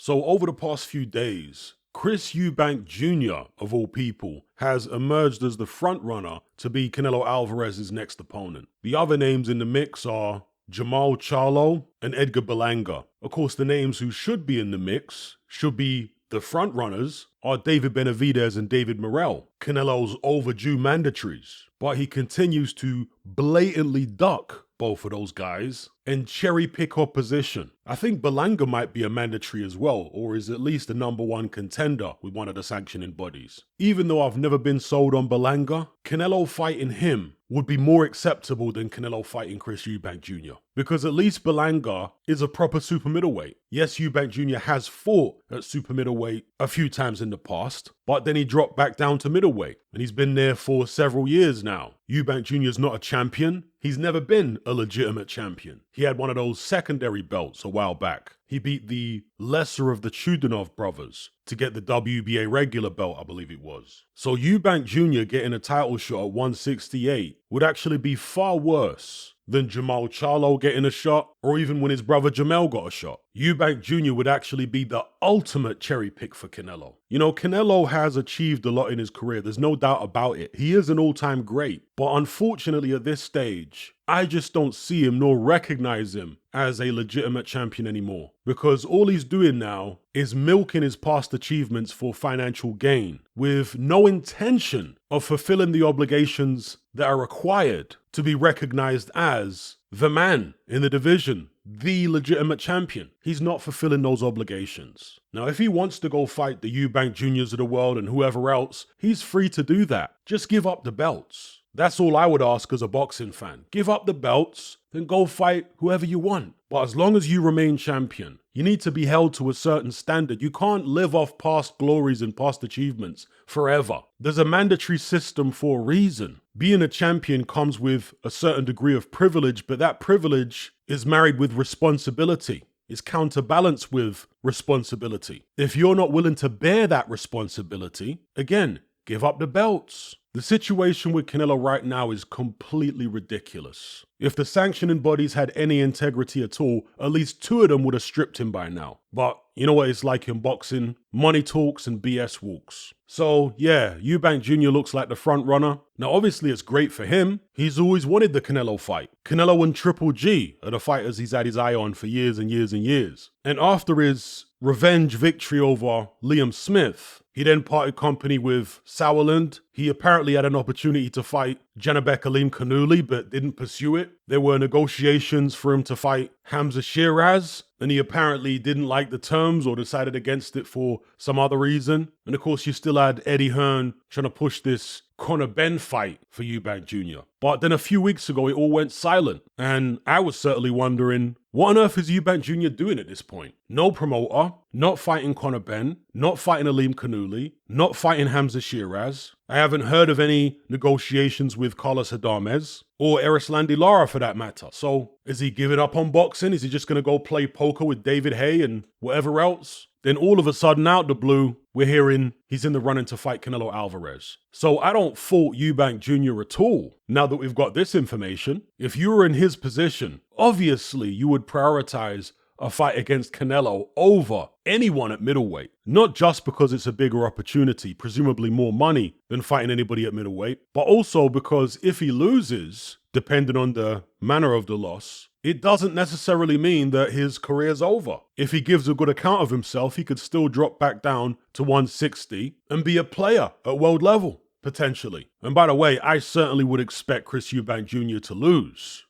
So over the past few days, Chris Eubank Jr., of all people, has emerged as the frontrunner to be Canelo Alvarez's next opponent. The other names in the mix are Jamal Charlo and Edgar Berlanga. Of course, the names who should be in the mix, should be the frontrunners, are David Benavidez and David Morrell, Canelo's overdue mandatories. But he continues to blatantly duck both of those guys and cherry pick opposition. I think Berlanga might be a mandatory as well, or is at least the #1 contender with one of the sanctioning bodies. Even though I've never been sold on Berlanga, Canelo fighting him would be more acceptable than Canelo fighting Chris Eubank Jr. Because at least Berlanga is a proper super middleweight. Yes, Eubank Jr. has fought at super middleweight a few times in the past, but then he dropped back down to middleweight, and he's been there for several years now. Eubank Jr. is not a champion. He's never been a legitimate champion. He had one of those secondary belts a while back. He beat the lesser of the Chudinov brothers to get the WBA regular belt, I believe it was. So Eubank Jr. getting a title shot at 168 would actually be far worse than Jamal Charlo getting a shot, or even when his brother Jamel got a shot. Eubank Jr. would actually be the ultimate cherry pick for Canelo. You know, Canelo has achieved a lot in his career, there's no doubt about it. He is an all-time great, but unfortunately at this stage, I just don't see him nor recognize him as a legitimate champion anymore. Because all he's doing now is milking his past achievements for financial gain, with no intention of fulfilling the obligations that are required to be recognized as the man in the division, the legitimate champion. He's not fulfilling those obligations. Now, if he wants to go fight the Eubank Juniors of the world and whoever else, he's free to do that. Just give up the belts. That's all I would ask as a boxing fan. Give up the belts, then go fight whoever you want. But as long as you remain champion, you need to be held to a certain standard. You can't live off past glories and past achievements forever. There's a mandatory system for a reason. Being a champion comes with a certain degree of privilege, but that privilege is married with responsibility. It's counterbalanced with responsibility. If you're not willing to bear that responsibility, again, give up the belts. The situation with Canelo right now is completely ridiculous. If the sanctioning bodies had any integrity at all, at least 2 of them would have stripped him by now. But you know what it's like in boxing? Money talks and BS walks. So yeah, Eubank Jr. looks like the front runner. Now obviously it's great for him. He's always wanted the Canelo fight. Canelo and Triple G are the fighters he's had his eye on for years and years and years. And after his revenge victory over Liam Smith, he then parted company with Sauerland. He apparently had an opportunity to fight Janabek Alim Kanuli, but didn't pursue it. There were negotiations for him to fight Hamza Shiraz, and he apparently didn't like the terms or decided against it for some other reason. And of course, you still had Eddie Hearn trying to push this Conor Benn fight for Eubank Jr. But then a few weeks ago, it all went silent. And I was certainly wondering, what on earth is Eubank Jr. doing at this point? No promoter, not fighting Conor Benn, not fighting Alim Kanuli, not fighting Hamza Shiraz. I haven't heard of any negotiations with Carlos Adames or Erislandy Lara for that matter. So is he giving up on boxing? Is he just going to go play poker with David Haye and whatever else? Then all of a sudden, out the blue, we're hearing he's in the running to fight Canelo Alvarez. So I don't fault Eubank Jr. at all. Now that we've got this information, if you were in his position, obviously you would prioritize a fight against Canelo over anyone at middleweight. Not just because it's a bigger opportunity, presumably more money than fighting anybody at middleweight, but also because if he loses, depending on the manner of the loss, it doesn't necessarily mean that his career's over. If he gives a good account of himself, he could still drop back down to 160 and be a player at world level, potentially. And by the way, I certainly would expect Chris Eubank Jr. to lose,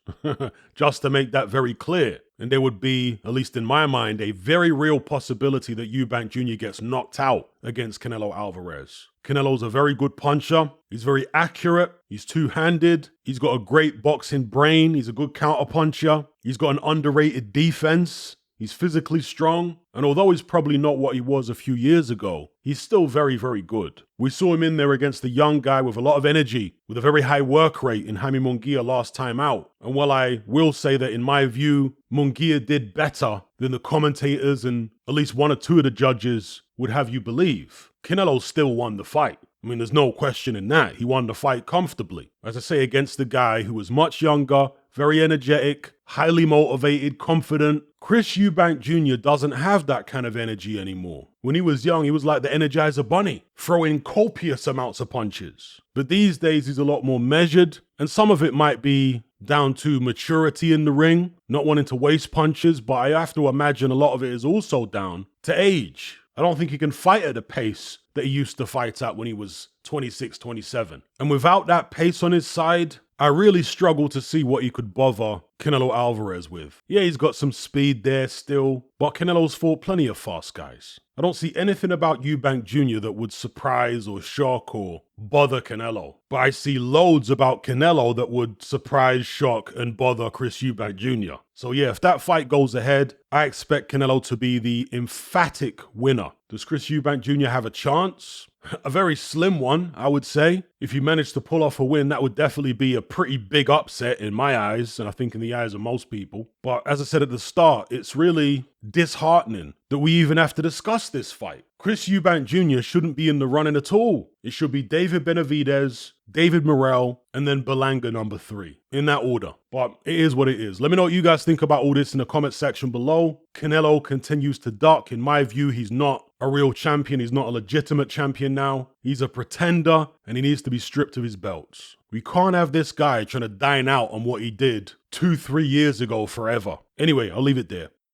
just to make that very clear. And there would be, at least in my mind, a very real possibility that Eubank Jr. gets knocked out against Canelo Alvarez. Canelo's a very good puncher. He's very accurate. He's two-handed. He's got a great boxing brain. He's a good counter-puncher. He's got an underrated defense. He's physically strong. And although he's probably not what he was a few years ago, he's still very, very good. We saw him in there against a young guy with a lot of energy, with a very high work rate in Jaime Munguia last time out. And while I will say that in my view, Munguia did better than the commentators and at least 1 or 2 of the judges would have you believe, Canelo still won the fight. I mean, there's no question in that. He won the fight comfortably. As I say, against the guy who was much younger, very energetic, highly motivated, confident. Chris Eubank Jr. doesn't have that kind of energy anymore. When he was young, he was like the Energizer Bunny, throwing copious amounts of punches. But these days, he's a lot more measured, and some of it might be down to maturity in the ring, not wanting to waste punches, but I have to imagine a lot of it is also down to age. I don't think he can fight at the pace that he used to fight at when he was 26, 27. And without that pace on his side, I really struggle to see what he could bother Canelo Alvarez with. Yeah, he's got some speed there still, but Canelo's fought plenty of fast guys. I don't see anything about Eubank Jr. that would surprise or shock or bother Canelo. But I see loads about Canelo that would surprise, shock, and bother Chris Eubank Jr. So yeah, if that fight goes ahead, I expect Canelo to be the emphatic winner. Does Chris Eubank Jr. have a chance? A very slim one, I would say. If you manage to pull off a win, that would definitely be a pretty big upset in my eyes, and I think in the eyes of most people. But as I said at the start, it's really disheartening that we even have to discuss this fight. Chris Eubank Jr. shouldn't be in the running at all. It should be David Benavidez, David Morrell, and then Berlanga number 3, in that order. But it is what it is. Let me know what you guys think about all this in the comment section below. Canelo continues to duck. In my view, he's not a real champion. He's not a legitimate champion now. He's a pretender, and he needs to be stripped of his belts. We can't have this guy trying to dine out on what he did 2-3 years ago forever. Anyway, I'll leave it there.